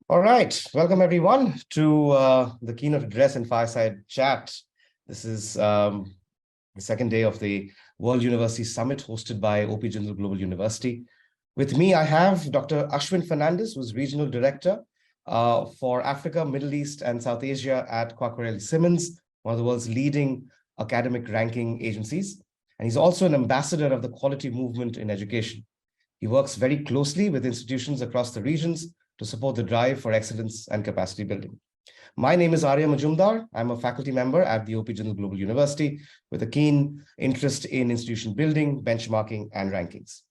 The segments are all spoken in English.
All right, welcome everyone to the keynote address and fireside chat. This is the second day of the World University Summit hosted by OP Jindal Global University. With me, I have Dr. Ashwin Fernandes, who's Regional Director for Africa, Middle East, and South Asia at Quacquarelli Symonds, one of the world's leading academic ranking agencies. And he's also an ambassador of the quality movement in education. He works very closely with institutions across the regions to support the drive for excellence and capacity building. My name is Arjya Majumdar. I'm a faculty member at the OP Jindal Global University with a keen interest in institution building, benchmarking, and rankings.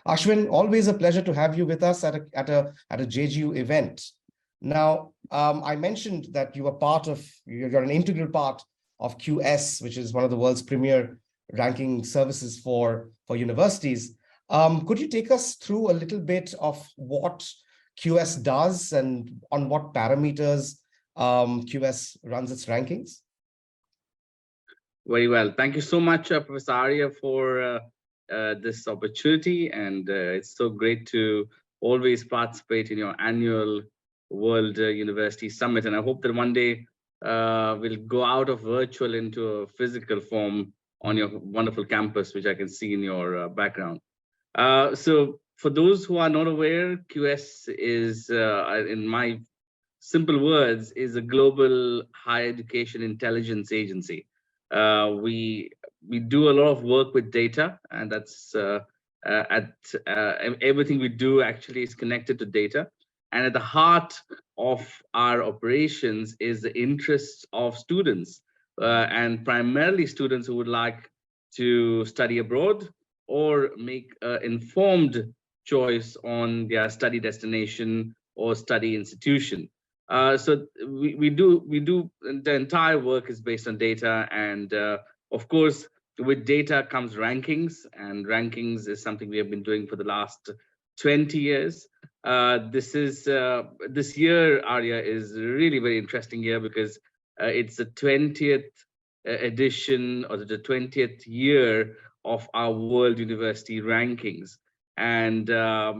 Ashwin, always a pleasure to have you with us at a JGU event. Now, I mentioned that you're an integral part of QS, which is one of the world's premier ranking services for universities. Could you take us through a little bit of what QS does and on what parameters QS runs its rankings? Very well. Thank you so much, Professor Arjya, for this opportunity. And it's so great to always participate in your annual World University Summit. And I hope that one day we'll go out of virtual into a physical form on your wonderful campus, which I can see in your background. So for those who are not aware, QS is, in my simple words, is a global higher education intelligence agency. We do a lot of work with data, and that's everything we do actually is connected to data. And at the heart of our operations is the interests of students, and primarily students who would like to study abroad or make an informed choice on their study destination or study institution. So we do the entire work is based on data, and of course with data comes rankings, and rankings is something we have been doing for the last 20 years. This year, Arjya, is really very interesting year because it's the 20th edition or the 20th year of our World University rankings. And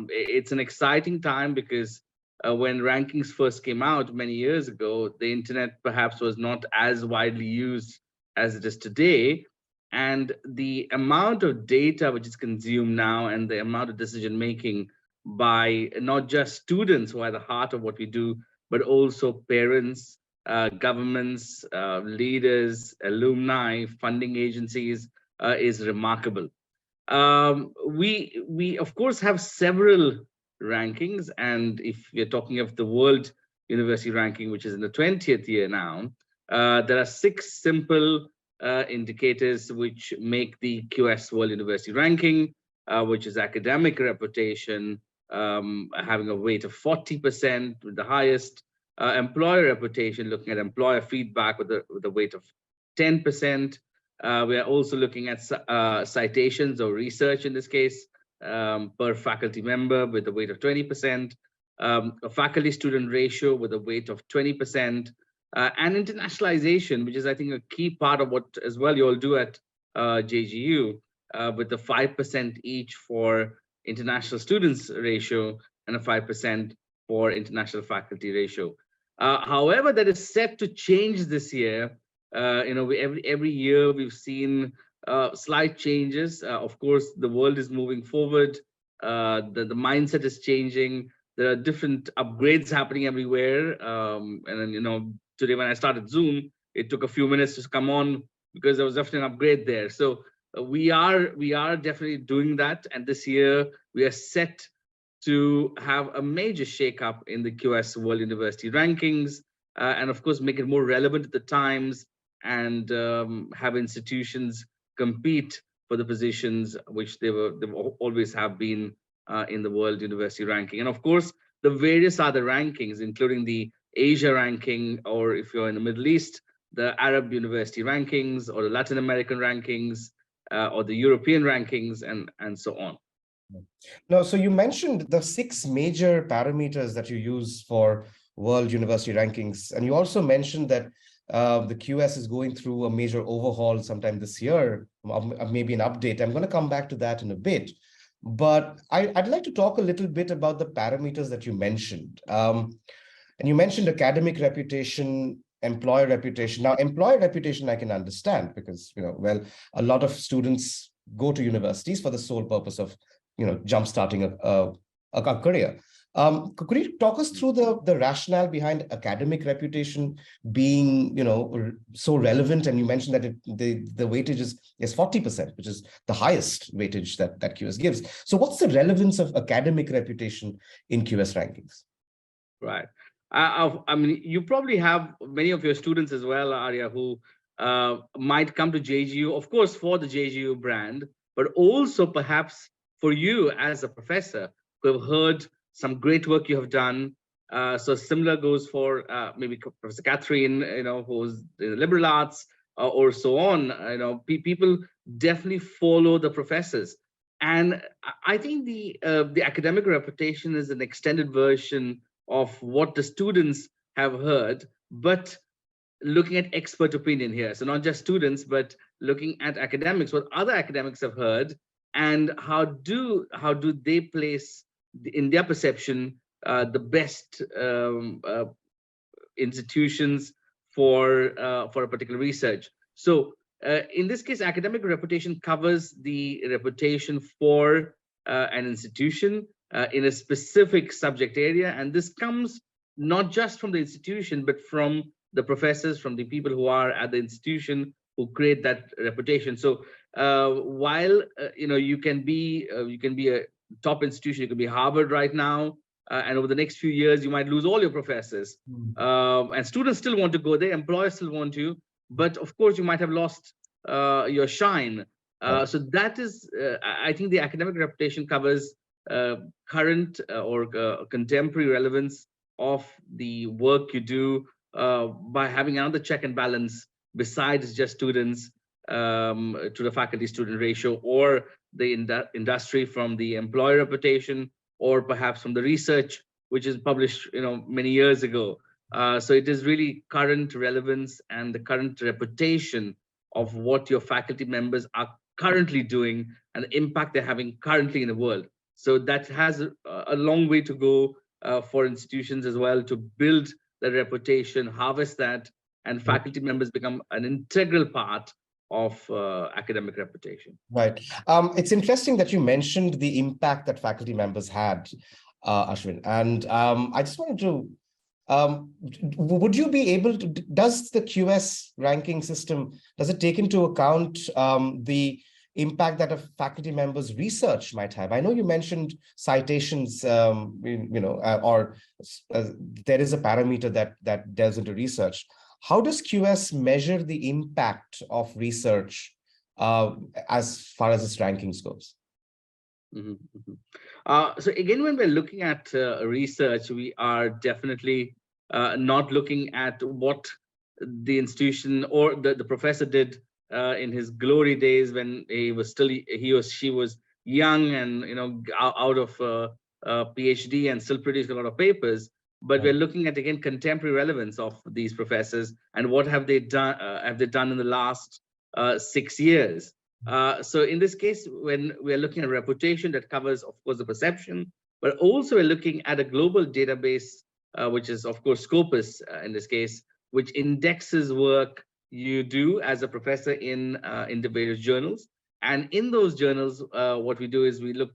it's an exciting time because when rankings first came out many years ago, the internet perhaps was not as widely used as it is today. And the amount of data which is consumed now and the amount of decision making by not just students who are the heart of what we do, but also parents, governments, leaders, alumni, funding agencies is remarkable. We of course have several rankings, and if we're talking of the World University ranking, which is in the 20th year now, there are 6 simple indicators which make the QS World University ranking, which is academic reputation, having a weight of 40%, with the highest, employer reputation, looking at employer feedback with a weight of 10%. We are also looking at citations or research in this case per faculty member with a weight of 20%, a faculty-student ratio with a weight of 20%, and internationalization, which is, I think, a key part of what as well you all do at JGU, with the 5% each for international students ratio and a 5% for international faculty ratio. However, that is set to change this year. Every year we've seen slight changes. Of course, the world is moving forward. The mindset is changing. There are different upgrades happening everywhere. And then, today when I started Zoom, it took a few minutes to come on because there was definitely an upgrade there. So we are definitely doing that. And this year we are set to have a major shakeup in the QS World University rankings, and of course make it more relevant to the times, and have institutions compete for the positions which they've always have been in the World University ranking. And of course, the various other rankings, including the Asia ranking, or if you're in the Middle East, the Arab University rankings, or the Latin American rankings, or the European rankings, and so on. No, so you mentioned the 6 major parameters that you use for World University rankings, and you also mentioned that the QS is going through a major overhaul sometime this year, maybe an update. I'm going to come back to that in a bit. But I'd like to talk a little bit about the parameters that you mentioned. And you mentioned academic reputation, employer reputation. Now, employer reputation, I can understand because, well, a lot of students go to universities for the sole purpose of, jumpstarting a career. Could you talk us through the rationale behind academic reputation being, so relevant? And you mentioned that the weightage is 40%, which is the highest weightage that QS gives. So what's the relevance of academic reputation in QS rankings? Right. I mean, you probably have many of your students as well, Arya, who might come to JGU, of course, for the JGU brand, but also perhaps for you as a professor who have heard some great work you have done. So similar goes for maybe Professor Catherine, who's in the liberal arts or so on. People definitely follow the professors. And I think the academic reputation is an extended version of what the students have heard, but looking at expert opinion here. So not just students, but looking at academics, what other academics have heard, and how do they place in their perception the best institutions for a particular research. So in this case, academic reputation covers the reputation for an institution in a specific subject area. And this comes not just from the institution, but from the professors, from the people who are at the institution who create that reputation. So while you can be a top institution, you could be Harvard right now, and over the next few years, you might lose all your professors. And students still want to go there, employers still want to, but of course, you might have lost your shine. So that is, I think the academic reputation covers current or contemporary relevance of the work you do by having another check and balance besides just students to the faculty-student ratio, or the industry from the employer reputation, or perhaps from the research which is published many years ago. So it is really current relevance and the current reputation of what your faculty members are currently doing and the impact they're having currently in the world. So that has a long way to go for institutions as well to build the reputation, harvest that, and faculty members become an integral part of academic reputation. Right. It's interesting that you mentioned the impact that faculty members had, Ashwin. And I just wanted to, would you be able to, does the QS ranking system, does it take into account the impact that a faculty member's research might have? I know you mentioned citations, or there is a parameter that delves into research. How does QS measure the impact of research as far as its rankings goes? So again, when we're looking at research, we are definitely not looking at what the institution or the professor did in his glory days when he or she was young and out of PhD and still produced a lot of papers. But we're looking at, again, contemporary relevance of these professors and what have they done in the last 6 years. So in this case, when we're looking at reputation, that covers, of course, the perception, but also we're looking at a global database, which is, of course, Scopus in this case, which indexes work you do as a professor in the various journals. And in those journals, what we do is we look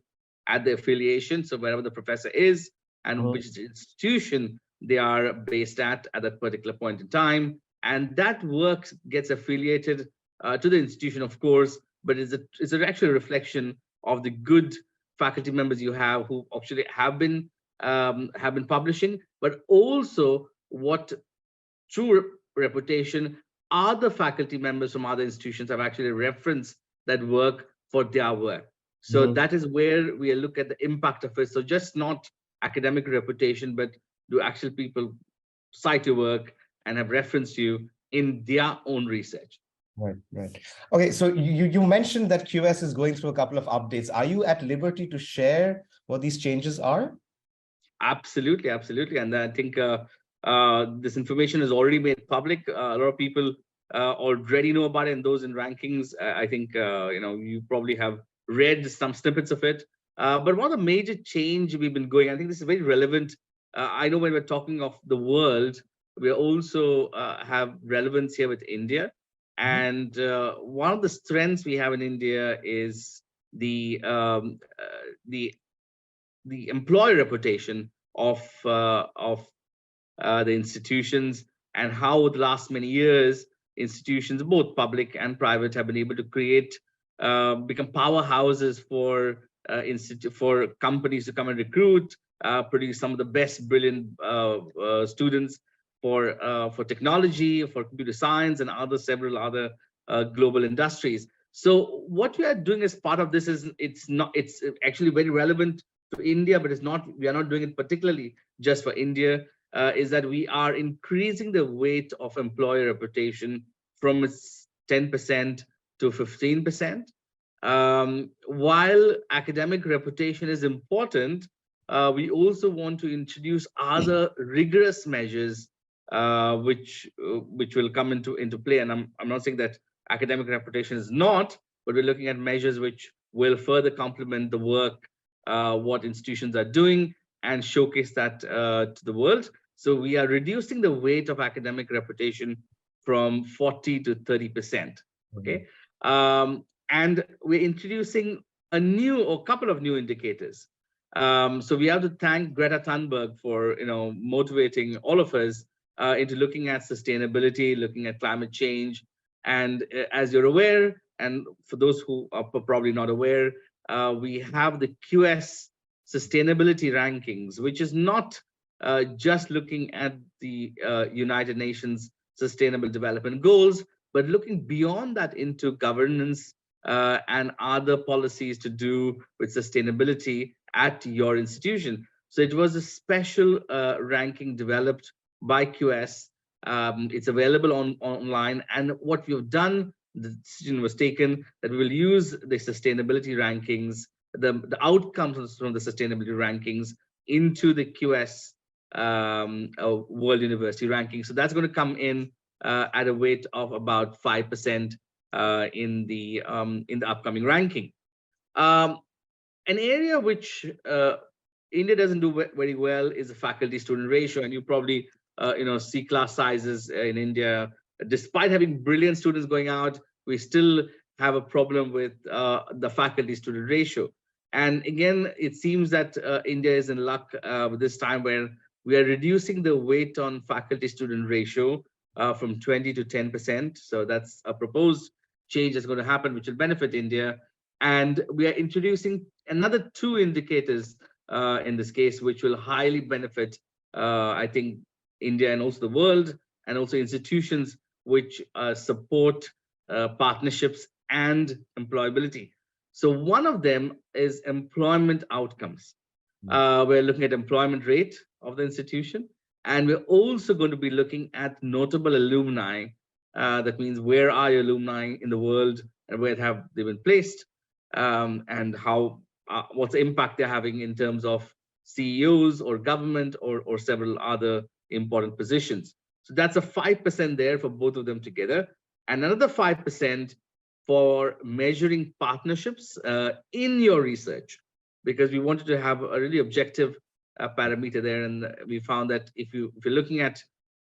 at the affiliation, so wherever the professor is and which institution they are based at that particular point in time. And that work gets affiliated to the institution, of course, but it's an actual reflection of the good faculty members you have who actually have been publishing, but also what true reputation other faculty members from other institutions have actually referenced that work for their work. So that is where we look at the impact of it. So just not academic reputation, but do actual people cite your work and have referenced you in their own research. Right. Okay, so you mentioned that QS is going through a couple of updates. Are you at liberty to share what these changes are? Absolutely. And I think this information has already made public. A lot of people already know about it, and those in rankings, I think you probably have read some snippets of it. But one of the major change we've been going, I think this is very relevant. I know when we're talking of the world, we also have relevance here with India. And one of the strengths we have in India is the the employer reputation of the institutions, and how the last many years institutions, both public and private, have been able to create become powerhouses for companies to come and recruit, produce some of the best brilliant students for technology, for computer science, and several other global industries. So what we are doing as part of this is it's actually very relevant to India, but it's not, we are not doing it particularly just for India. Is that we are increasing the weight of employer reputation from its 10% to 15%. While academic reputation is important, we also want to introduce other rigorous measures which will come into play. And I'm not saying that academic reputation is not, but we're looking at measures which will further complement the work what institutions are doing and showcase that to the world. So we are reducing the weight of academic reputation from 40 to 30%. Okay. And we're introducing a couple of new indicators. So we have to thank Greta Thunberg for motivating all of us into looking at sustainability, looking at climate change. And as you're aware, and for those who are probably not aware, we have the QS sustainability rankings, which is not just looking at the United Nations Sustainable Development Goals, but looking beyond that into governance and other policies to do with sustainability at your institution. So it was a special ranking developed by QS. It's available online. And what we've done, the decision was taken that we will use the sustainability rankings, the outcomes from the sustainability rankings into the QS World University ranking. So that's going to come in at a weight of about 5% in the upcoming ranking. An area which India doesn't do very well is the faculty-student ratio, and you probably see class sizes in India. Despite having brilliant students going out, we still have a problem with the faculty-student ratio. And again, it seems that India is in luck with this time, where we are reducing the weight on faculty-student ratio from 20 to 10%. So that's a proposed change that's going to happen, which will benefit India. And we are introducing another two indicators in this case, which will highly benefit, I think, India and also the world, and also institutions which support partnerships and employability. So one of them is employment outcomes. We're looking at employment rate of the institution, and we're also going to be looking at notable alumni. That means where are your alumni in the world, and where have they been placed, and how what's the impact they're having in terms of CEOs or government or several other important positions. So that's a 5% there for both of them together, and another 5% for measuring partnerships in your research, because we wanted to have a really objective parameter there. And we found that if you're looking at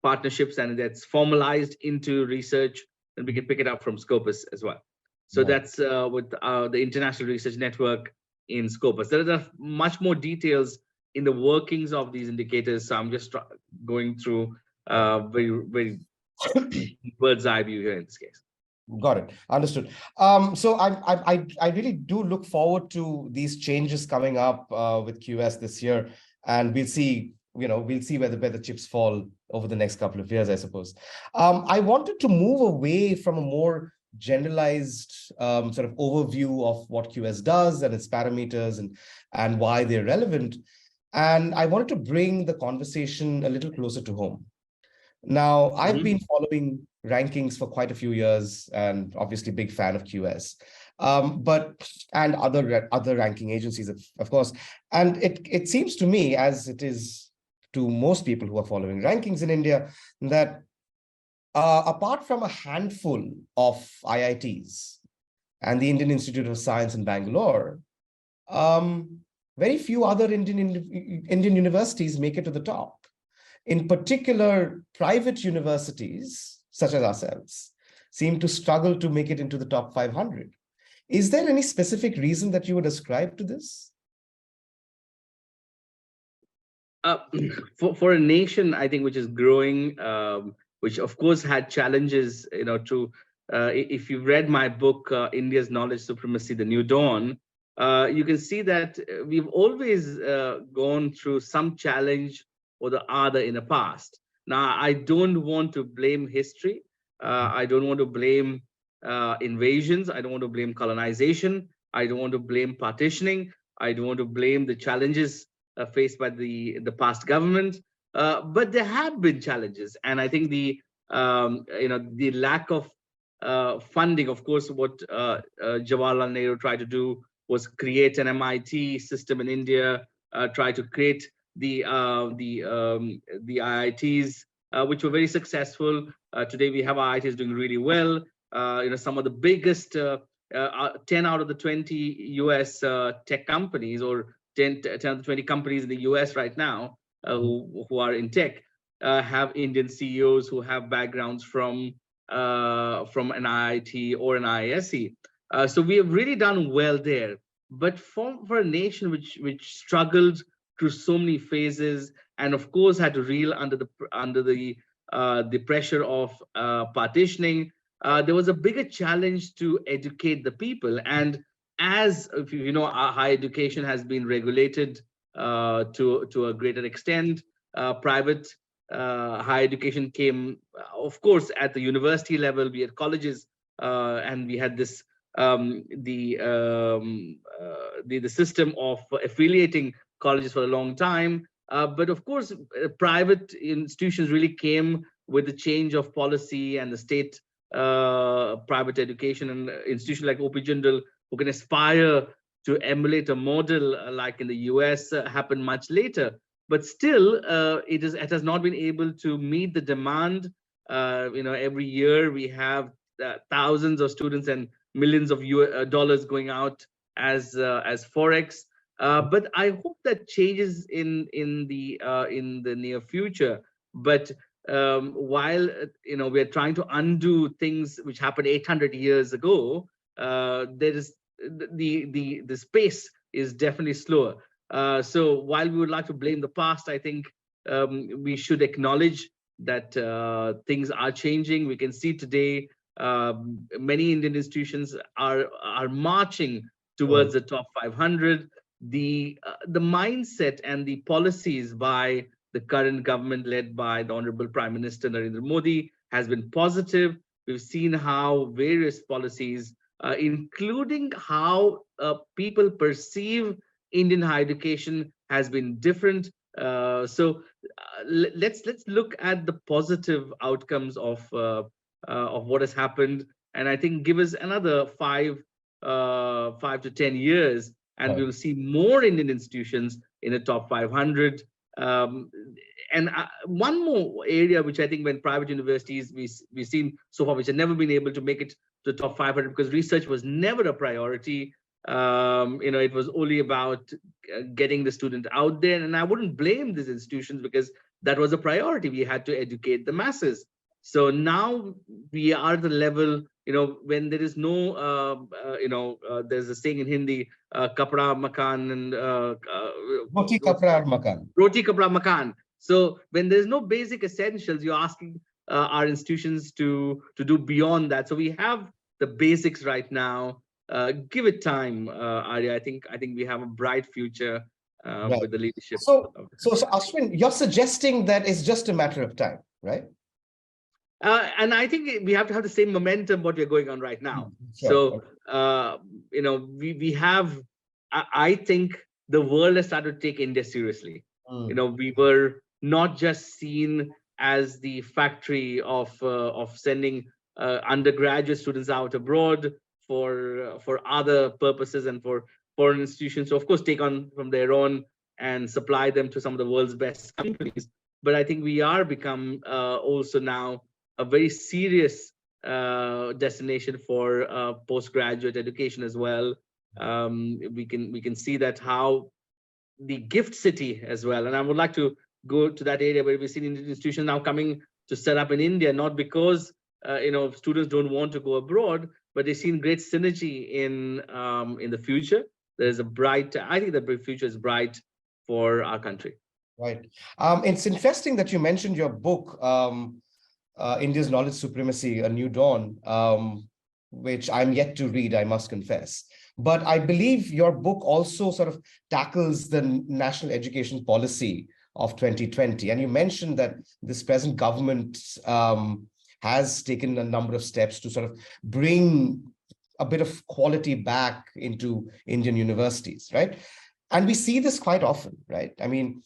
partnerships and that's formalized into research, then we can pick it up from Scopus as well. So that's with the International Research Network in Scopus. There are much more details in the workings of these indicators. So I'm just going through very, very bird's eye view here in this case. Got it. Understood. So I really do look forward to these changes coming up with QS this year, and we'll see where the chips fall over the next couple of years, I suppose. I wanted to move away from a more generalized sort of overview of what QS does and its parameters and why they're relevant. And I wanted to bring the conversation a little closer to home. Now, I've been following rankings for quite a few years, and obviously big fan of QS, and other ranking agencies, of course. And it seems to me, as it is to most people who are following rankings in India, that apart from a handful of IITs and the Indian Institute of Science in Bangalore, very few other Indian universities make it to the top. In particular, private universities, such as ourselves, seem to struggle to make it into the top 500. Is there any specific reason that you would ascribe to this? For a nation, I think, which is growing, which of course had challenges, if you've read my book, India's Knowledge Supremacy, The New Dawn, you can see that we've always gone through some challenge or the other in the past. Now, I don't want to blame history. I don't want to blame invasions. I don't want to blame colonization. I don't want to blame partitioning. I don't want to blame the challenges faced by the past government. But there have been challenges, and I think the lack of funding. Of course, what Jawaharlal Nehru tried to do was create an MIT system in India, try to create the IITs, which were very successful. Today we have IITs doing really well. Some of the biggest 10 out of the 20 US tech companies, or 10 out of the 20 companies in the US right now who are in tech have Indian CEOs who have backgrounds from an IIT or an IISc. So we have really done well there. But for a nation which struggled through so many phases, and of course had to reel under the pressure of partitioning, there was a bigger challenge to educate the people. And as you know, our higher education has been regulated to a greater extent. Private higher education came, of course, at the university level. We had colleges, and we had this the system of affiliating colleges for a long time. But of course, private institutions really came with the change of policy, and the state private education and institutions like OP Jindal, who can aspire to emulate a model like in the US, happened much later. But still, it has not been able to meet the demand. Every year we have thousands of students and millions of dollars going out as forex. But I hope that changes in the near future. But while we are trying to undo things which happened 800 years ago, there is the space is definitely slower. So while we would like to blame the past, I think we should acknowledge that things are changing. We can see today many Indian institutions are marching towards the top 500. The mindset and the policies by the current government, led by the Honorable Prime Minister Narendra Modi, has been positive. We've seen how various policies, including how people perceive Indian higher education, has been different. So let's look at the positive outcomes of what has happened, and I think give us another 5 to 10 years, and we will see more Indian institutions in the top 500. And one more area which I think, when private universities we've seen so far, which have never been able to make it to the top 500 because research was never a priority. It was only about getting the student out there, and I wouldn't blame these institutions because that was a priority. We had to educate the masses. So now we are at the level, when there is no, there's a saying in Hindi, kapra makan and roti kapra makan. Roti kapra makan. So when there's no basic essentials, you're asking our institutions to do beyond that. So we have the basics right now. Give it time, Arya. I think we have a bright future with the leadership. So Ashwin, you're suggesting that it's just a matter of time, right? And I think we have to have the same momentum what we're going on right now. Sure. So we have. I think the world has started to take India seriously. We were not just seen as the factory of sending undergraduate students out abroad for other purposes and for foreign institutions to, of course, take on from their own and supply them to some of the world's best companies. But I think we are become also now a very serious destination for postgraduate education as well. We can see that how the gift city as well. And I would like to go to that area where we've seen Indian institutions now coming to set up in India, not because students don't want to go abroad, but they've seen great synergy in the future. There's a bright, I think the future is bright for our country. Right. It's interesting that you mentioned your book, India's Knowledge Supremacy, A New Dawn, which I'm yet to read, I must confess. But I believe your book also sort of tackles the national education policy of 2020. And you mentioned that this present government has taken a number of steps to sort of bring a bit of quality back into Indian universities, right? And we see this quite often, right? I mean,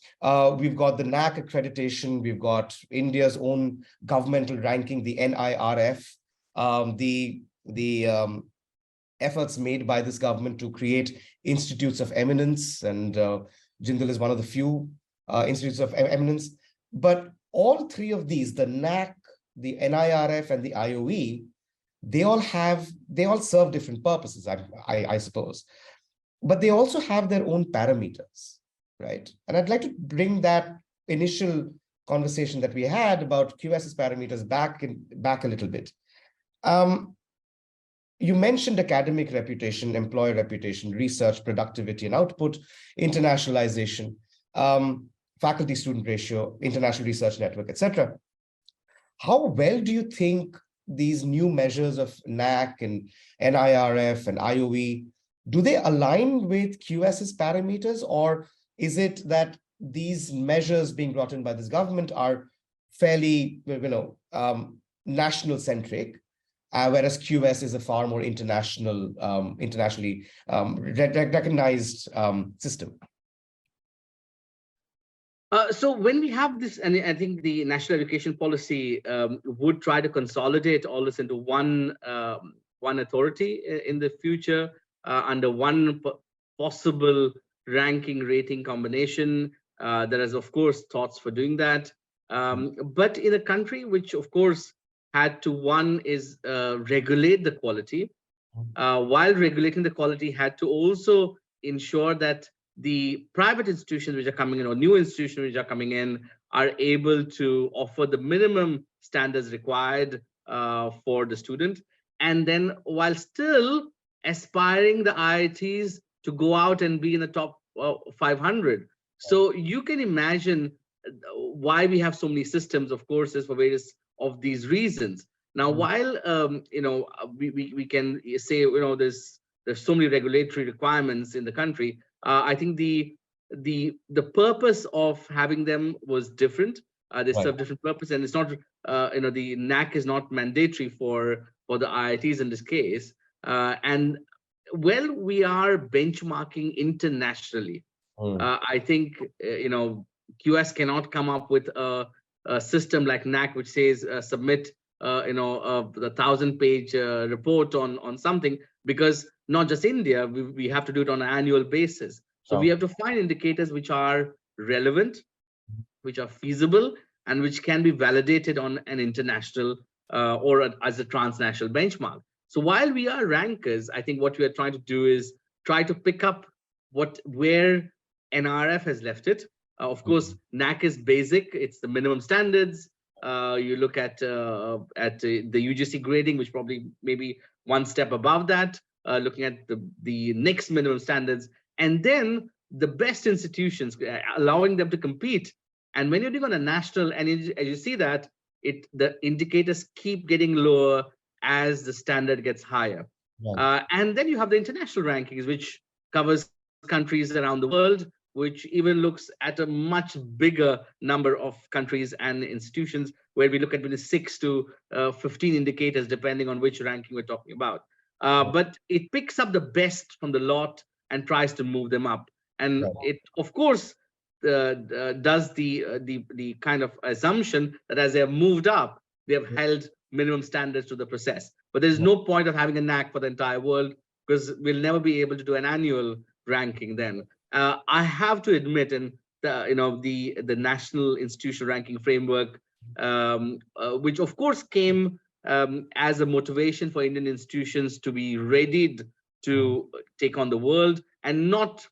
we've got the NAC accreditation, we've got India's own governmental ranking, the NIRF, the efforts made by this government to create institutes of eminence, and Jindal is one of the few institutes of eminence. But all three of these, the NAC, the NIRF, and the IOE, they all serve different purposes, I suppose. But they also have their own parameters, right? And I'd like to bring that initial conversation that we had about QS's parameters back a little bit. You mentioned academic reputation, employer reputation, research, productivity and output, internationalization, faculty-student ratio, international research network, etc. How well do you think these new measures of NAC and NIRF and IOE, do they align with QS's parameters, or is it that these measures being brought in by this government are fairly, national-centric, whereas QS is a far more internationally recognized system? So when we have this, and I think the national education policy would try to consolidate all this into one authority in the future, under one possible ranking rating combination. There is, of course, thoughts for doing that. But in a country which, of course, had to, one is regulate the quality, while regulating the quality, had to also ensure that the private institutions which are coming in, or new institutions which are coming in, are able to offer the minimum standards required for the student. And then while still aspiring the IITs to go out and be in the top 500. So you can imagine why we have so many systems, of course, is for various of these reasons. Now, while we can say there's so many regulatory requirements in the country, I think the purpose of having them was different. They serve different purpose, and it's not the NAC is not mandatory for the IITs in this case. And well, we are benchmarking internationally. I think QS cannot come up with a system like NAC which says submit the 1,000-page report on something, because not just India, we have to do it on an annual basis. So we have to find indicators which are relevant, which are feasible, and which can be validated on an international or as a transnational benchmark. So while we are rankers, I think what we are trying to do is try to pick up where NRF has left it. Of course, NAC is basic; it's the minimum standards. You look at the UGC grading, which probably maybe one step above that. Looking at the next minimum standards, and then the best institutions, allowing them to compete. And when you're doing on a national, and as you see that the indicators keep getting lower as the standard gets higher. And then you have the international rankings, which covers countries around the world, which even looks at a much bigger number of countries and institutions, where we look at between 6 to 15 indicators, depending on which ranking we're talking about. But it picks up the best from the lot and tries to move them up. And it, of course, does the kind of assumption that as they have moved up, they have held minimum standards to the process. But there's no point of having a NAC for the entire world, because we'll never be able to do an annual ranking then. I have to admit, and the National Institution Ranking Framework, which of course came as a motivation for Indian institutions to be readied to take on the world, and not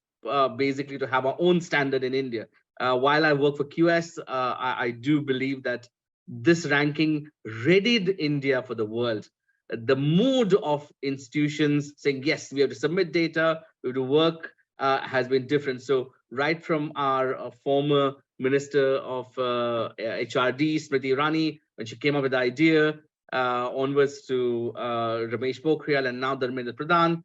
basically to have our own standard in India. While I work for QS, I do believe that this ranking readied India for the world. The mood of institutions saying, yes, we have to submit data, we have to work, has been different. So right from our former Minister of HRD, Smriti Irani, when she came up with the idea, onwards to Ramesh Pokhriyal, and now Dharmendra Pradhan.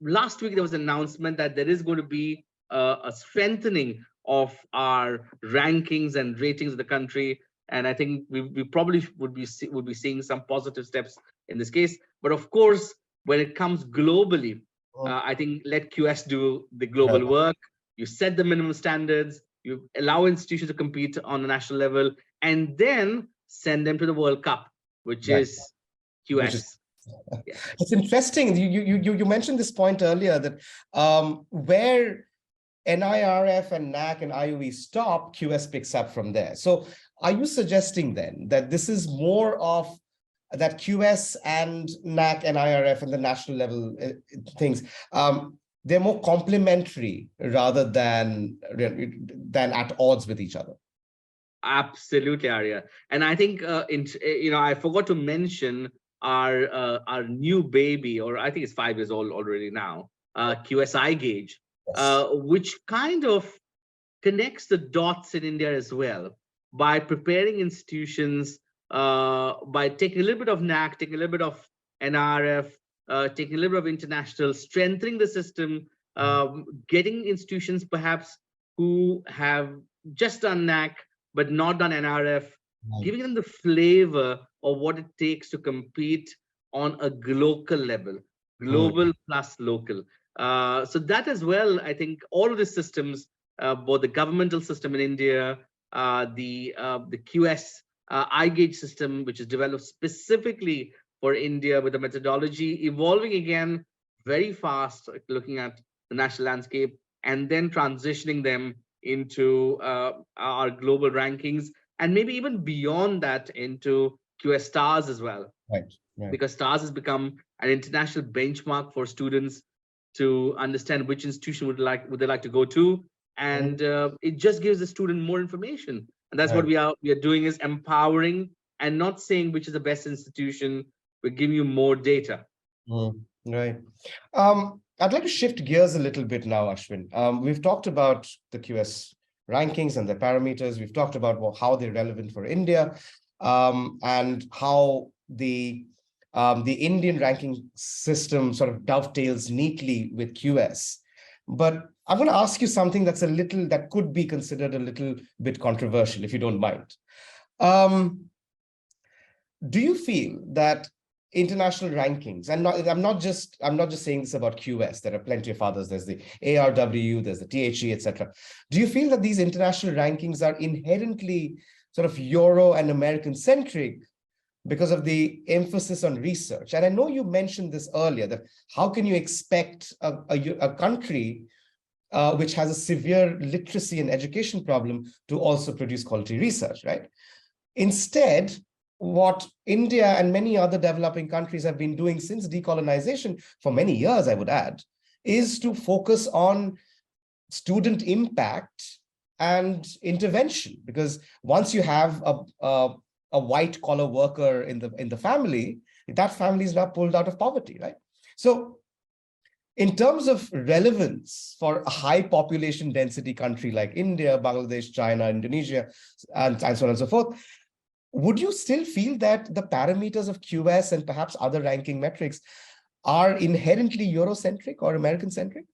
Last week, there was an announcement that there is going to be a strengthening of our rankings and ratings of the country. And I think we probably would be seeing some positive steps in this case. But of course, when it comes globally, I think let QS do the global work. You set the minimum standards, you allow institutions to compete on a national level, and then send them to the World Cup, which is QS. It's interesting. You mentioned this point earlier that where NIRF and NAC and IOE stop, QS picks up from there. So are you suggesting then that this is more of that QS and NAC and IRF and the national level things, they're more complementary rather than at odds with each other? Absolutely, Arya. And I think I forgot to mention our new baby, or I think it's 5 years old already now, QSI gauge, which kind of connects the dots in India as well by preparing institutions, by taking a little bit of NAC, taking a little bit of NRF, taking a little bit of international, strengthening the system, getting institutions perhaps who have just done NAC but not done NRF, giving them the flavor of what it takes to compete on a local level, global plus local. So that as well, I think all of the systems, both the governmental system in India, the QS iGauge system, which is developed specifically for India with a methodology evolving again very fast, looking at the national landscape, and then transitioning them into our global rankings, and maybe even beyond that into QS stars as well. Right. Because stars has become an international benchmark for students to understand which institution would they like to go to, and it just gives the student more information. And that's what we are doing, is empowering and not saying which is the best institution. We're giving you more data. Right. I'd like to shift gears a little bit now, Ashwin. We've talked about the QS rankings and their parameters. We've talked about how they're relevant for India, and how the Indian ranking system sort of dovetails neatly with QS. But I'm going to ask you something that could be considered a little bit controversial, if you don't mind. Do you feel that international rankings, and I'm not just saying this about QS, there are plenty of others, there's the ARW, there's the THE, etc. Do you feel that these international rankings are inherently sort of Euro and American centric because of the emphasis on research? And I know you mentioned this earlier, that how can you expect a country which has a severe literacy and education problem to also produce quality research, right? Instead, what India and many other developing countries have been doing since decolonization, for many years, I would add, is to focus on student impact and intervention. Because once you have a white collar worker in the family, that family is now pulled out of poverty, right? So in terms of relevance for a high population density country like India, Bangladesh, China, Indonesia, and so on and so forth, would you still feel that the parameters of QS and perhaps other ranking metrics are inherently Eurocentric or American-centric?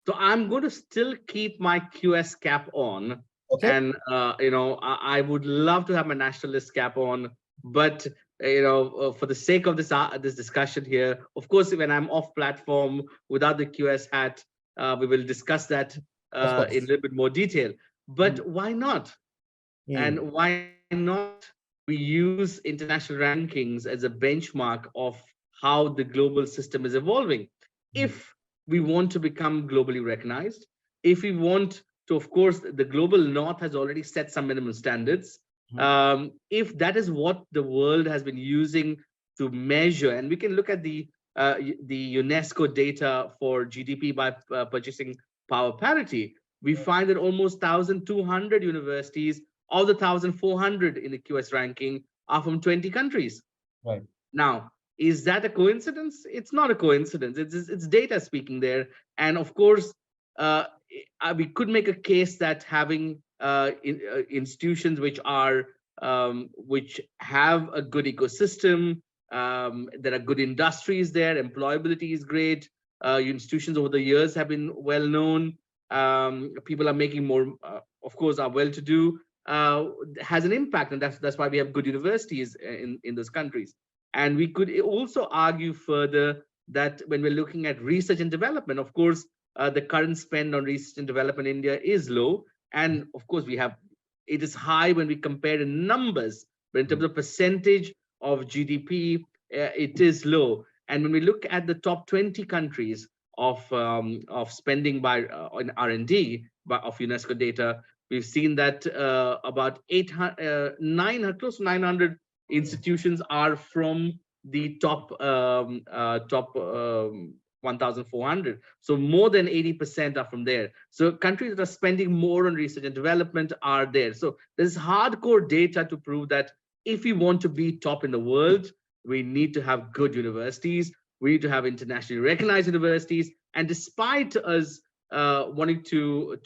So I'm going to still keep my QS cap on. Okay. And, I would love to have my nationalist cap on, but, for the sake of this discussion here, of course, when I'm off platform without the QS hat, we will discuss that in a little bit more detail. But why not? And why not we use international rankings as a benchmark of how the global system is evolving? If we want to become globally recognized, if we want to, of course, the global north has already set some minimum standards. If that is what the world has been using to measure, and we can look at the the UNESCO data for GDP by purchasing power parity, we find that almost 1,200 universities of the 1,400 in the QS ranking are from 20 countries. Right. Now, is that a coincidence? It's not a coincidence. It's data speaking there. And of course, we could make a case that having institutions which are which have a good ecosystem, there are good industries there, employability is great. Institutions over the years have been well known. People are making more, of course, are well to do. Has an impact, and that's why we have good universities in those countries. And we could also argue further that when we're looking at research and development, of course, the current spend on research and development in India is low. And of course, it is high when we compare in numbers, but in terms of percentage of GDP, it is low. And when we look at the top 20 countries of spending by on R&D of UNESCO data, we've seen that about close to 900 institutions are from the top 1,400. So more than 80% are from there. So countries that are spending more on research and development are there. So there's hardcore data to prove that if we want to be top in the world, we need to have good universities. We need to have internationally recognized universities. And despite us wanting to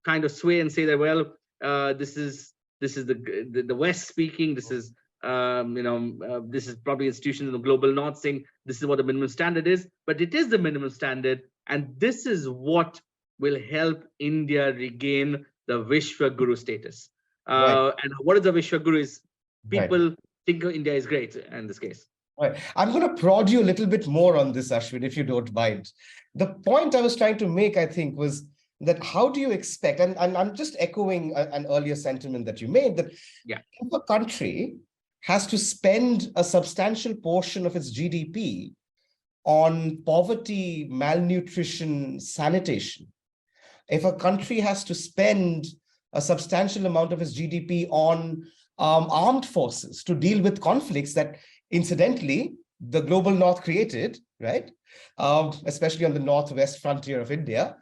kind of sway and say that, well, this is the West speaking, this is this is probably institutions in the global north saying this is what the minimum standard is, but it is the minimum standard, and this is what will help India regain the Vishwa Guru status. Right. And what is the Vishwa Guru is people Right. think India is great in this case. Right. I'm going to prod you a little bit more on this, Ashwin, if you don't mind. The point I was trying to make, I think, was that how do you expect, and I'm just echoing an earlier sentiment that you made, that if a country has to spend a substantial portion of its GDP on poverty, malnutrition, sanitation, if a country has to spend a substantial amount of its GDP on armed forces to deal with conflicts that, incidentally, the global north created, right? Especially on the northwest frontier of India,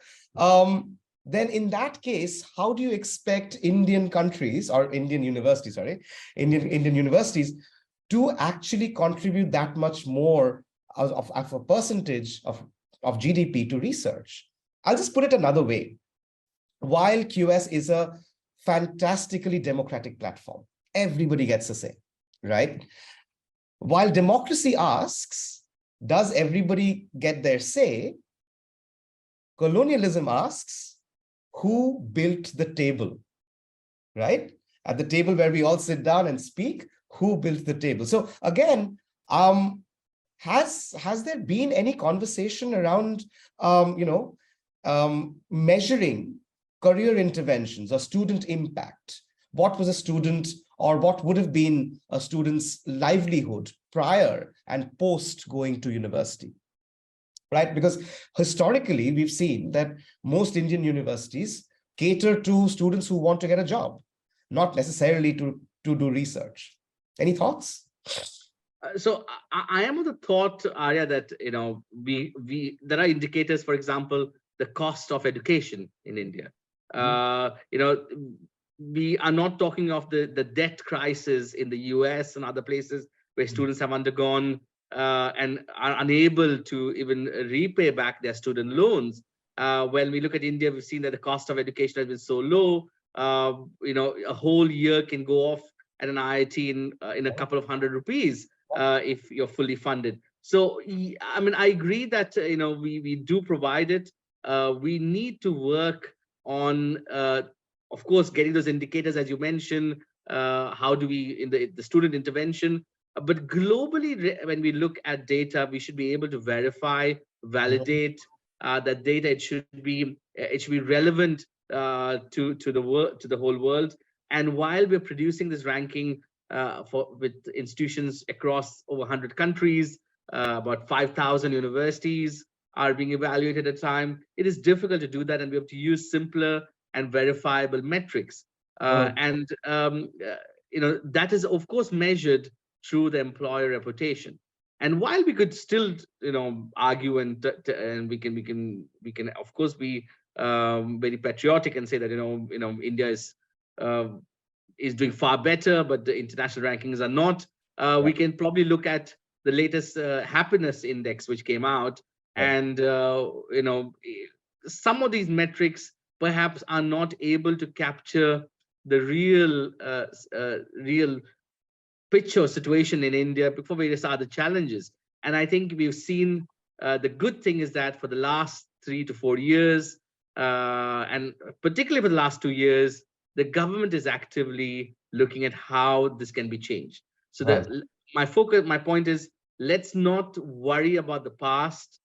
then in that case, how do you expect Indian countries or Indian universities, Indian universities to actually contribute that much more of a percentage of GDP to research? I'll just put it another way. While QS is a fantastically democratic platform, everybody gets a say, right? While democracy asks, does everybody get their say? Colonialism asks, who built the table, right? At the table where we all sit down and speak, who built the table? So again, has there been any conversation around, measuring career interventions or student impact? What was a student, or what would have been a student's livelihood prior and post going to university? Right? Because historically, we've seen that most Indian universities cater to students who want to get a job, not necessarily to do research. Any thoughts? So I am of the thought, Arya, that there are indicators, for example, the cost of education in India. We are not talking of the debt crisis in the US and other places where students have undergone and are unable to even repay back their student loans. When we look at India, we've seen that the cost of education has been so low. A whole year can go off at an IIT in a couple of hundred rupees if you're fully funded. So, I mean, I agree that we do provide it. We need to work on, of course, getting those indicators, as you mentioned. How do we in the student intervention? But globally, when we look at data, we should be able to verify, validate that data. It should be relevant to the whole world. And while we're producing this ranking with institutions across over 100 countries, about 5,000 universities are being evaluated at a time, it is difficult to do that, and we have to use simpler and verifiable metrics. And that is, of course, measured through the employer reputation. And while we could still, argue and we can of course be very patriotic and say that India is doing far better, but the international rankings are not. We can probably look at the latest happiness index which came out, and some of these metrics perhaps are not able to capture the real picture situation in India before various other challenges. And I think we've seen the good thing is that for the last 3 to 4 years, and particularly for the last 2 years, the government is actively looking at how this can be changed. So that my point is, let's not worry about the past.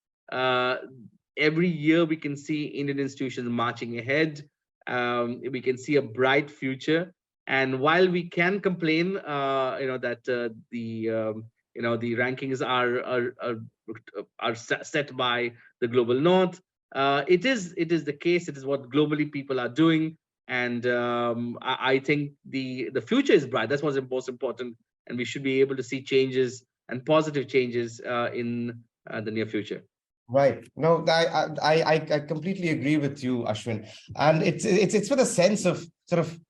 Every year we can see Indian institutions marching ahead. We can see a bright future. And while we can complain, that the rankings are set by the global north, it is the case. It is what globally people are doing, and I think the future is bright. That's what's most important, and we should be able to see changes and positive changes in the near future. Right. No, I completely agree with you, Ashwin. And it's with a sense of sort of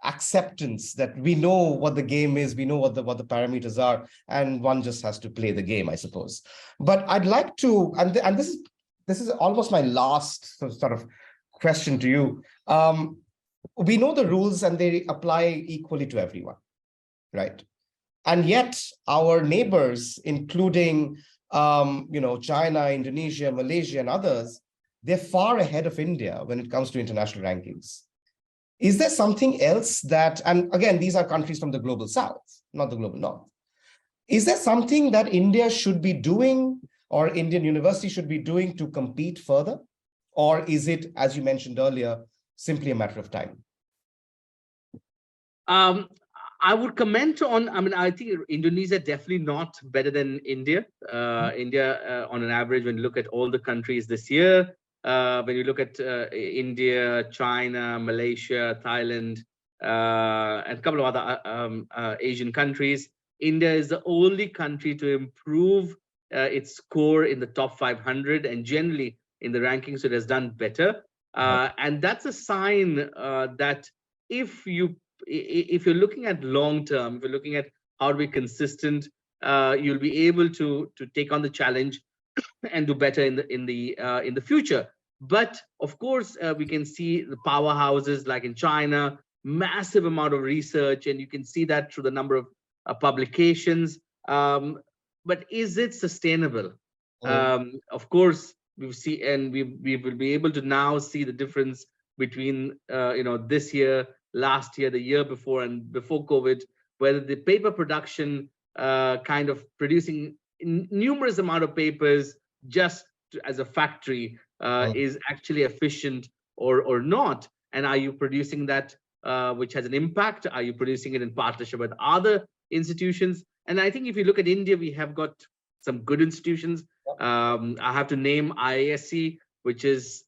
acceptance that we know what the game is, we know what the parameters are, and one just has to play the game, I suppose. But I'd like to, and this is almost my last sort of question to you. We know the rules and they apply equally to everyone, right? And yet our neighbors, including China, Indonesia, Malaysia, and others, they're far ahead of India when it comes to international rankings. Is there something else that, and again, these are countries from the global south, not the global north. Is there something that India should be doing or Indian university should be doing to compete further? Or is it, as you mentioned earlier, simply a matter of time? I would comment on, I think Indonesia definitely not better than India. India, on an average, when you look at all the countries this year, when you look at India, China, Malaysia, Thailand, and a couple of other Asian countries, India is the only country to improve its score in the top 500 and generally in the rankings, so it has done better. And that's a sign that if you're looking at long term, if you're looking at how to be consistent, you'll be able to take on the challenge and do better in the future. But of course, we can see the powerhouses like in China, massive amount of research, and you can see that through the number of publications. But is it sustainable? Of course, we see, and we will be able to now see the difference between this year, last year, the year before, and before COVID, whether the paper production kind of producing numerous amount of papers just as a factory is actually efficient or not. And are you producing that which has an impact? Are you producing it in partnership with other institutions? And I think if you look at India, we have got some good institutions. I have to name IISc, which is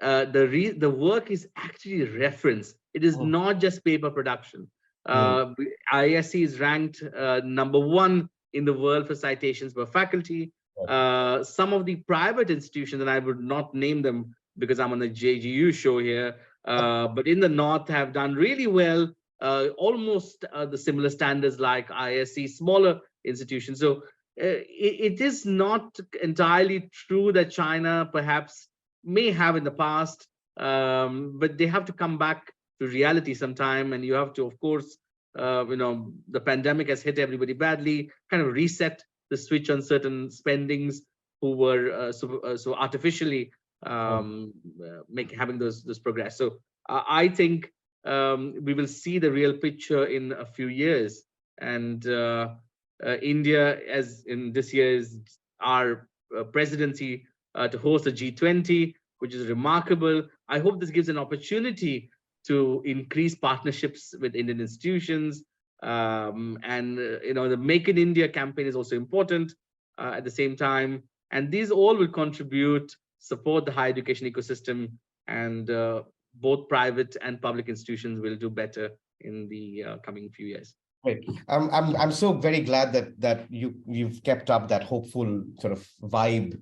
the work is actually referenced. It is not just paper production. IISc is ranked #1 in the world for citations per faculty. Some of the private institutions, and I would not name them because I'm on the JGU show here, but in the north have done really well, almost the similar standards like IISc, smaller institutions. So it is not entirely true that China perhaps may have in the past, but they have to come back to reality sometime, and you have to, of course, the pandemic has hit everybody badly, kind of reset the switch on certain spendings who were so artificially having those progress. So I think we will see the real picture in a few years, and India, as in this year's our presidency, to host the G20, which is remarkable. I hope this gives an opportunity to increase partnerships with Indian institutions. And the Make in India campaign is also important at the same time. And these all will contribute, support the higher education ecosystem, and both private and public institutions will do better in the coming few years. Great. I'm so very glad that you've kept up that hopeful sort of vibe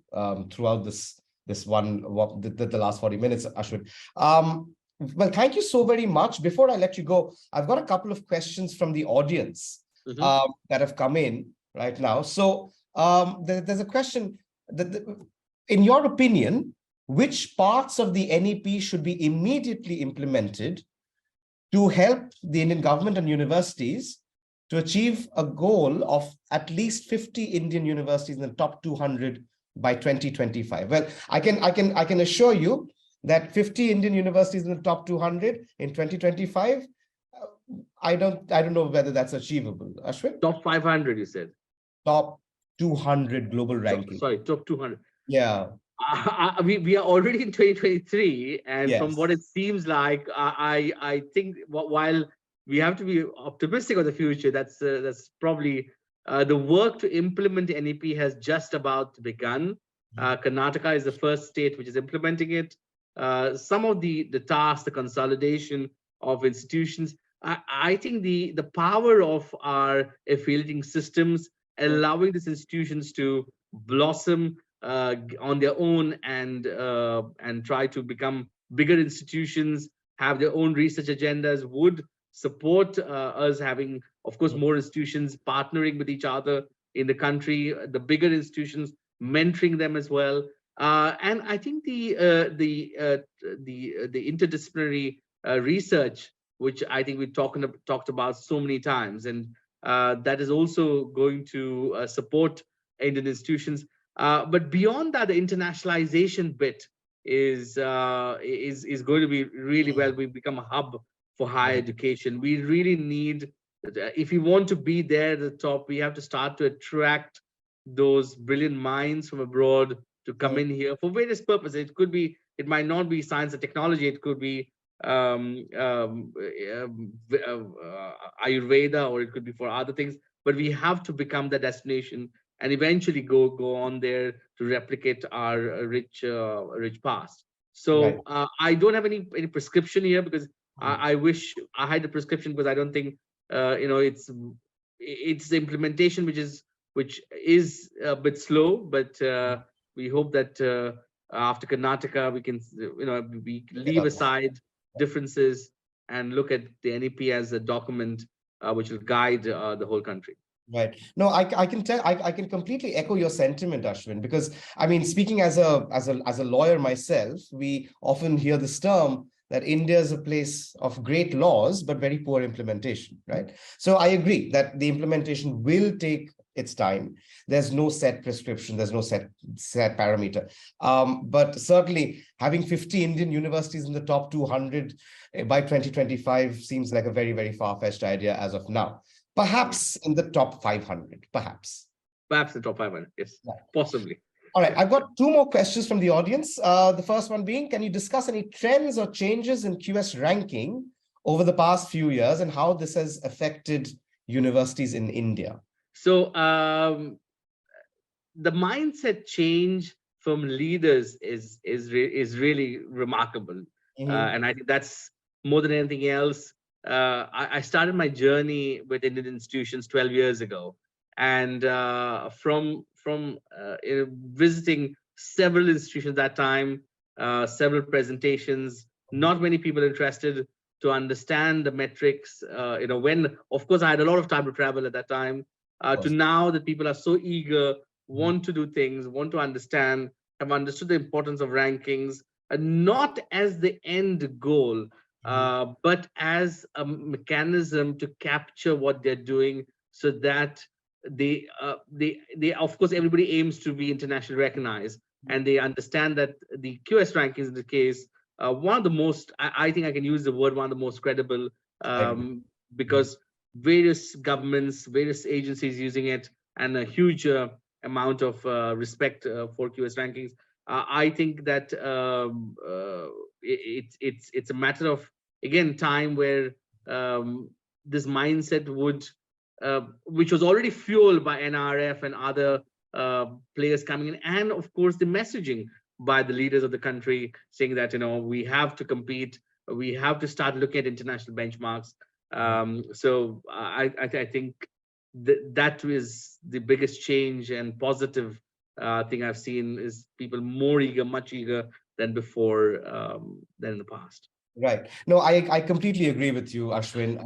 throughout the last 40 minutes, Ashwin. Well, thank you so very much. Before I let you go, I've got a couple of questions from the audience that have come in right now. So there's a question that, in your opinion, which parts of the NEP should be immediately implemented to help the Indian government and universities to achieve a goal of at least 50 Indian universities in the top 200 by 2025? Well, I can assure you that 50 Indian universities in the top 200 in 2025, I don't know whether that's achievable. Ashwin? Top 500, you said. Top 200 global ranking. Sorry, top 200. Yeah. We are already in 2023, and Yes. from what it seems like, I think while we have to be optimistic of the future, that's probably the work to implement NEP has just about begun. Karnataka is the first state which is implementing it. Some of the tasks, the consolidation of institutions, I think the power of our affiliating systems, allowing these institutions to blossom on their own and try to become bigger institutions, have their own research agendas, would support us having, of course, more institutions partnering with each other in the country, the bigger institutions mentoring them as well. And I think the interdisciplinary research, which I think we've talked about so many times, and that is also going to support Indian institutions. But beyond that, the internationalization bit is going to be really well. We become a hub for higher education. We really need, if we want to be there at the top, we have to start to attract those brilliant minds from abroad to come in here for various purposes. It could be, it might not be science and technology. It could be Ayurveda, or it could be for other things. But we have to become the destination and eventually go on there to replicate our rich past. So I don't have any prescription here, because I wish I had a prescription, because I don't think it's the implementation which is a bit slow. But we hope that after Karnataka we can we leave aside differences and look at the NEP as a document which will guide the whole country. Right. No, I can tell. I can completely echo your sentiment, Ashwin, because I mean, speaking as a lawyer myself, we often hear this term that India is a place of great laws but very poor implementation. Right. So I agree that the implementation will take its time. There's no set prescription. There's no set parameter. But certainly having 50 Indian universities in the top 200 by 2025 seems like a very, very far-fetched idea as of now. Perhaps in the top 500, perhaps. Perhaps the top 500, yes, possibly. All right, I've got two more questions from the audience. The first one being, can you discuss any trends or changes in QS ranking over the past few years and how this has affected universities in India? So the mindset change from leaders is really remarkable. And I think that's more than anything else. I started my journey with Indian institutions 12 years ago, and from visiting several institutions at that time, several presentations, not many people interested to understand the metrics. When, of course, I had a lot of time to travel at that time, to now that people are so eager, want to do things, want to understand, have understood the importance of rankings, not as the end goal, but as a mechanism to capture what they're doing, so that they of course, everybody aims to be internationally recognized, and they understand that the QS rankings in the case, one of the most, I think I can use the word, one of the most credible, because various governments, various agencies using it, and a huge amount of respect for QS rankings. I think that it's a matter of, again, time where this mindset would, which was already fueled by NRF and other players coming in, and of course the messaging by the leaders of the country saying that we have to compete, we have to start looking at international benchmarks. So I think that is the biggest change and positive thing I've seen is people more eager, much eager than before, than in the past. Right. No, I completely agree with you, Ashwin.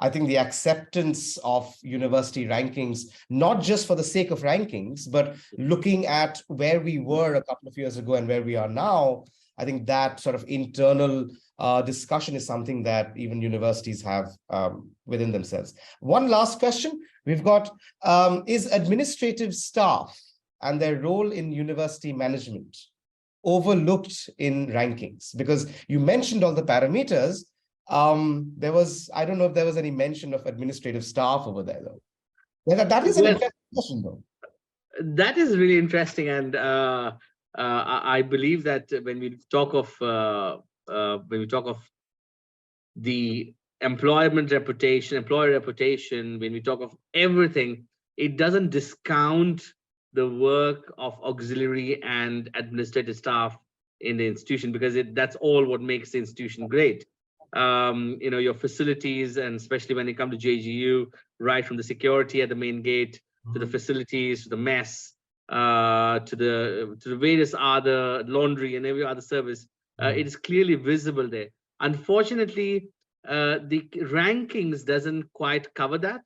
I think the acceptance of university rankings, not just for the sake of rankings, but looking at where we were a couple of years ago and where we are now, I think that sort of internal discussion is something that even universities have within themselves. One last question we've got, is administrative staff and their role in university management overlooked in rankings? Because you mentioned all the parameters. There was, I don't know if there was any mention of administrative staff over there, though. That is an interesting question, though. That is really interesting, and I believe that when we talk of the employer reputation, when we talk of everything, it doesn't discount the work of auxiliary and administrative staff in the institution, because that's all what makes the institution great. Your facilities, and especially when it comes to JGU, right from the security at the main gate to the facilities, to the mess, to the various other laundry and every other service, it is clearly visible there. Unfortunately, the rankings doesn't quite cover that,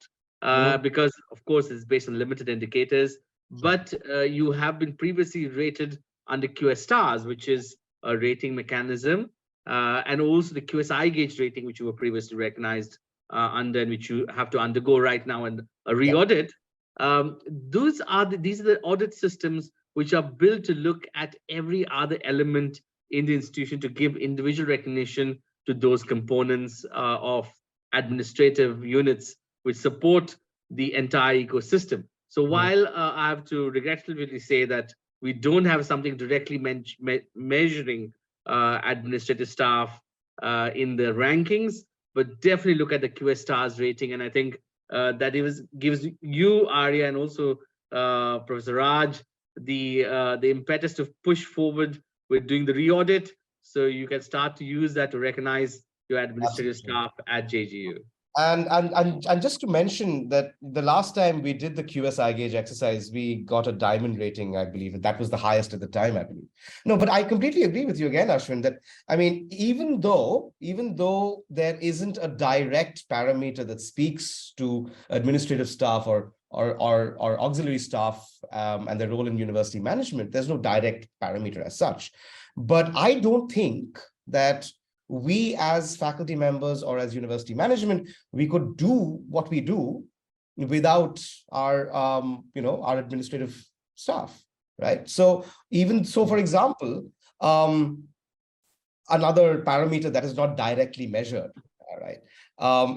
because of course it's based on limited indicators. But you have been previously rated under QS stars, which is a rating mechanism, and also the QSI gauge rating, which you were previously recognized under, and which you have to undergo right now and a re-audit. These are the audit systems which are built to look at every other element in the institution to give individual recognition to those components of administrative units which support the entire ecosystem. So while I have to regretfully say that we don't have something directly measuring administrative staff in the rankings, but definitely look at the QS stars rating. And I think that gives you, Arjya, and also Professor Raj, the impetus to push forward with doing the re-audit, so you can start to use that to recognize your administrative staff at JGU. And just to mention that the last time we did the QSI gauge exercise, we got a diamond rating, I believe, and that was the highest at the time, I believe. No, but I completely agree with you again, Ashwin, that, I mean, even though there isn't a direct parameter that speaks to administrative staff or auxiliary staff and their role in university management, there's no direct parameter as such. But I don't think that we as faculty members or as university management, we could do what we do without our, our administrative staff, right? So even so, for example, another parameter that is not directly measured, right,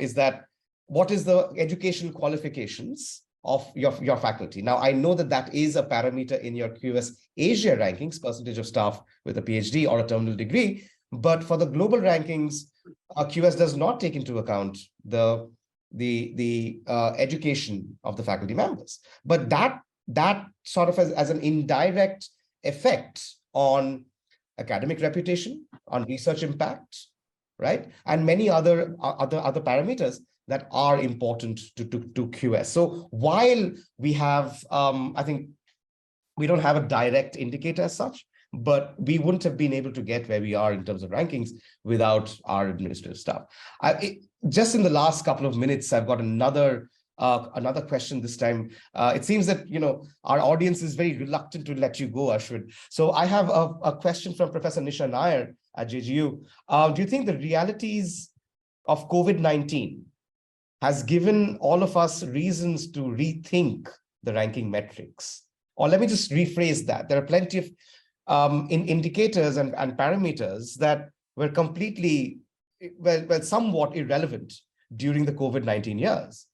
is that what is the educational qualifications of your faculty? Now, I know that is a parameter in your QS Asia rankings, percentage of staff with a PhD or a terminal degree. But for the global rankings, QS does not take into account the education of the faculty members. But that sort of as an indirect effect on academic reputation, on research impact, right, and many other parameters that are important to QS. So while we have, I think we don't have a direct indicator as such, but we wouldn't have been able to get where we are in terms of rankings without our administrative staff. Just in the last couple of minutes, I've got another question this time. It seems that our audience is very reluctant to let you go, Ashwin. So I have a question from Professor Nisha Nair at JGU. Do you think the realities of COVID-19 has given all of us reasons to rethink the ranking metrics? Or let me just rephrase that. There are plenty of indicators and parameters that were completely, well, somewhat irrelevant during the COVID-19 years.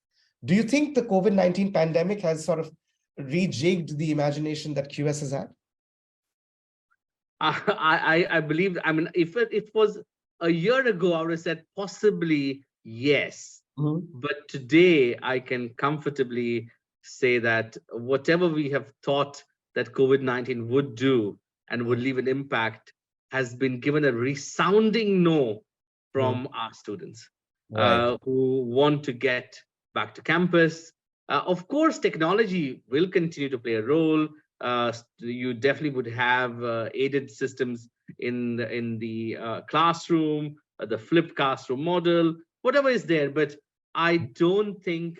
Do you think the COVID-19 pandemic has sort of rejigged the imagination that QS has had? I believe, I mean, if it was a year ago, I would have said possibly yes. But today, I can comfortably say that whatever we have thought that COVID-19 would do and would leave an impact has been given a resounding no from our students. who want to get back to campus. Of course, technology will continue to play a role. You definitely would have aided systems in the classroom, the flipped classroom model, whatever is there. But I don't think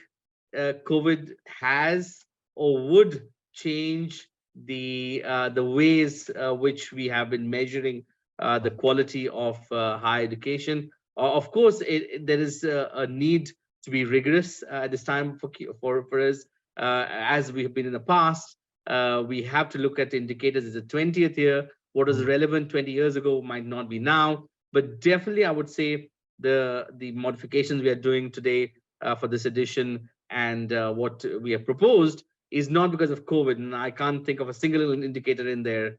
COVID has or would change the ways which we have been measuring the quality of higher education. Of course, there is a need to be rigorous at this time for us, as we have been in the past. We have to look at indicators. It's the 20th year. What was relevant 20 years ago might not be now. But definitely, I would say the modifications we are doing today for this edition and what we have proposed is not because of COVID. And I can't think of a single indicator in there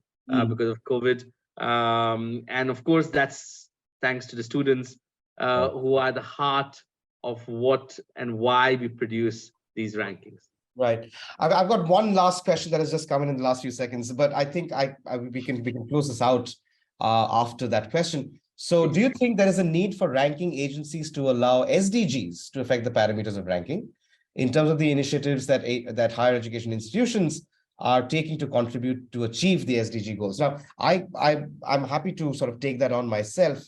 because of COVID. And of course, that's thanks to the students who are the heart of what and why we produce these rankings. Right. I've got one last question that has just come in the last few seconds, but I think we can close this out after that question. So do you think there is a need for ranking agencies to allow SDGs to affect the parameters of ranking in terms of the initiatives that higher education institutions are taking to contribute to achieve the SDG goals? Now, I'm happy to sort of take that on myself.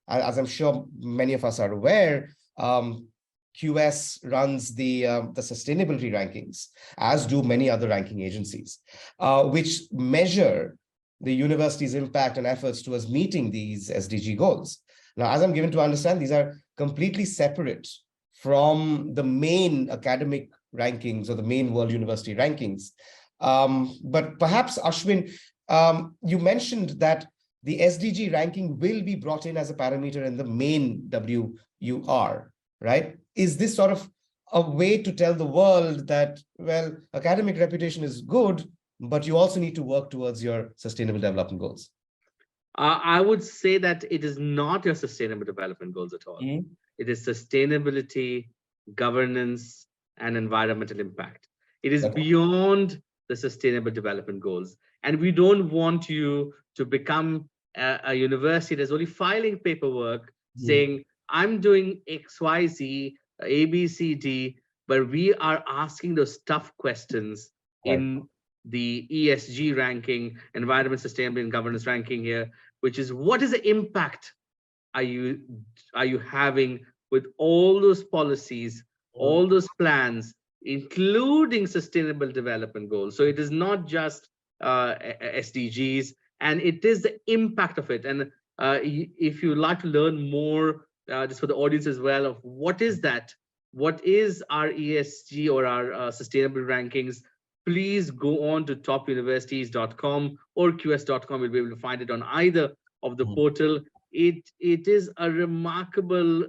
As I'm sure many of us are aware, QS runs the sustainability rankings, as do many other ranking agencies, which measure the university's impact and efforts towards meeting these SDG goals. Now, as I'm given to understand, these are completely separate from the main academic rankings or the main World University rankings. But perhaps, Ashwin, you mentioned that the SDG ranking will be brought in as a parameter in the main WUR, right? Is this sort of a way to tell the world that, well, academic reputation is good, but you also need to work towards your sustainable development goals? I would say that it is not your sustainable development goals at all. It is sustainability, governance, and environmental impact. It is beyond the sustainable development goals. And we don't want you to become a university that's only filing paperwork saying, I'm doing X, Y, Z, A, B, C, D, but we are asking those tough questions in the ESG ranking, environment, sustainability, and governance ranking here, which is what is the impact are you having with all those policies, all those plans, including sustainable development goals. So it is not just SDGs, and it is the impact of it. And if you'd like to learn more, just for the audience as well, of what is that, what is our ESG or our sustainable rankings, please go on to topuniversities.com or qs.com. You'll be able to find it on either of the portal. It is a remarkable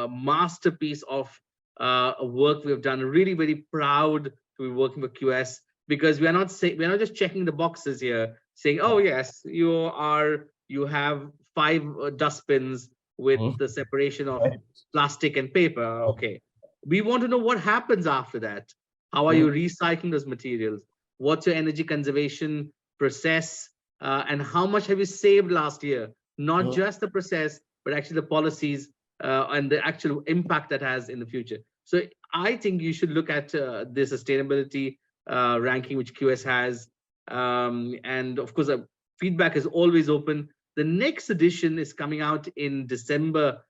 masterpiece of work we have done. Really very proud to be working with QS, because we're not just checking the boxes here saying, oh yes, you have 5 dustbins with the separation of plastic and paper. Okay, we want to know what happens after that. How are you recycling those materials? What's your energy conservation process? And how much have you saved last year? Not just the process, but actually the policies and the actual impact that has in the future. So I think you should look at the sustainability ranking which QS has. And of course, feedback is always open. The next edition is coming out in December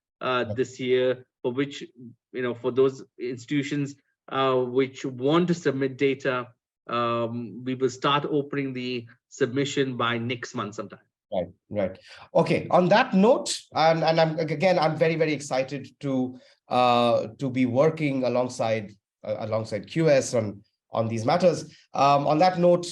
this year, for which, for those institutions which want to submit data, we will start opening the submission by next month sometime. Right. Okay. On that note, and I'm very, very excited to be working alongside QS on these matters. On that note,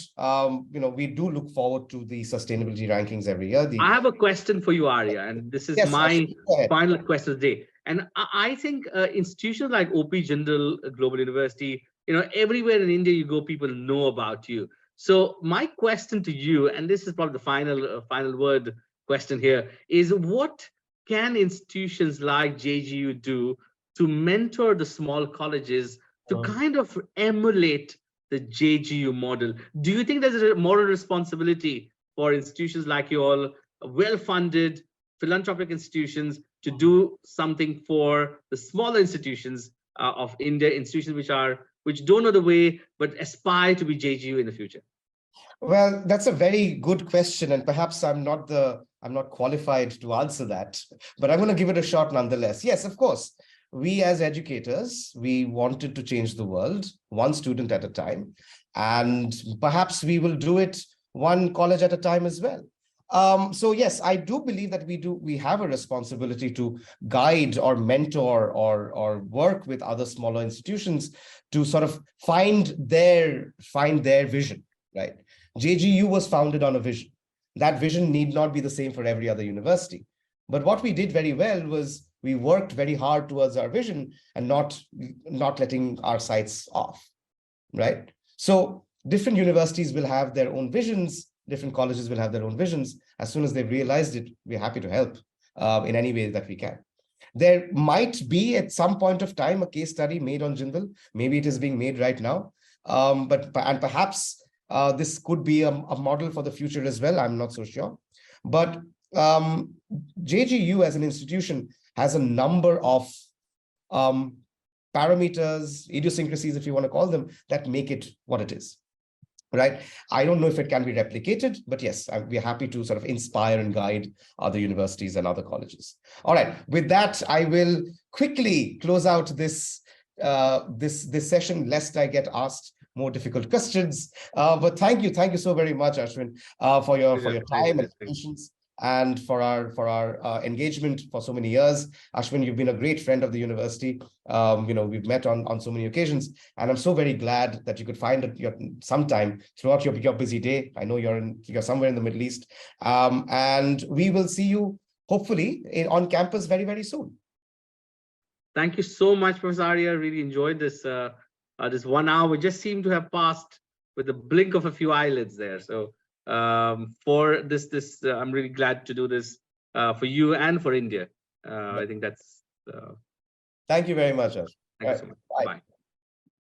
we do look forward to the sustainability rankings every year. I have a question for you, Arjya, and this is my final question of the day. And I think institutions like OP Jindal Global University, everywhere in India you go, people know about you. So my question to you, and this is probably the final word question here, is what can institutions like JGU do to mentor the small colleges to kind of emulate the JGU model? Do you think there's a moral responsibility for institutions like you all, well-funded, philanthropic institutions to do something for the smaller institutions of India, institutions which don't know the way but aspire to be JGU in the future? Well, that's a very good question, and perhaps I'm not qualified to answer that, but I'm going to give it a shot nonetheless. Yes, of course. We as educators, we wanted to change the world one student at a time, and perhaps we will do it one college at a time as well. So yes, I do believe that we have a responsibility to guide or mentor or work with other smaller institutions to sort of find their vision, right? JGU was founded on a vision. That vision need not be the same for every other university. But what we did very well was we worked very hard towards our vision and not letting our sights off, right? So different universities will have their own visions, different colleges will have their own visions. As soon as they've realized it, we're happy to help in any way that we can. There might be at some point of time a case study made on Jindal. Maybe it is being made right now. And perhaps this could be a model for the future as well. I'm not so sure. But JGU as an institution has a number of parameters, idiosyncrasies, if you want to call them, that make it what it is, right? I don't know if it can be replicated, but yes, we're happy to sort of inspire and guide other universities and other colleges. All right, with that, I will quickly close out this session, lest I get asked more difficult questions. But thank you so very much, Ashwin, for your time and patience, and for our engagement for so many years. Ashwin, you've been a great friend of the university. We've met on so many occasions, and I'm so very glad that you could find some time throughout your busy day. I know you're somewhere in the Middle East, and we will see you hopefully on campus very, very soon. Thank you so much, Professor Arjya. Really enjoyed this. This 1 hour, we just seem to have passed with the blink of a few eyelids there. So for this, I'm really glad to do this for you and for India. I think that's. Thank you very much, Ash. Thank you so much. Bye.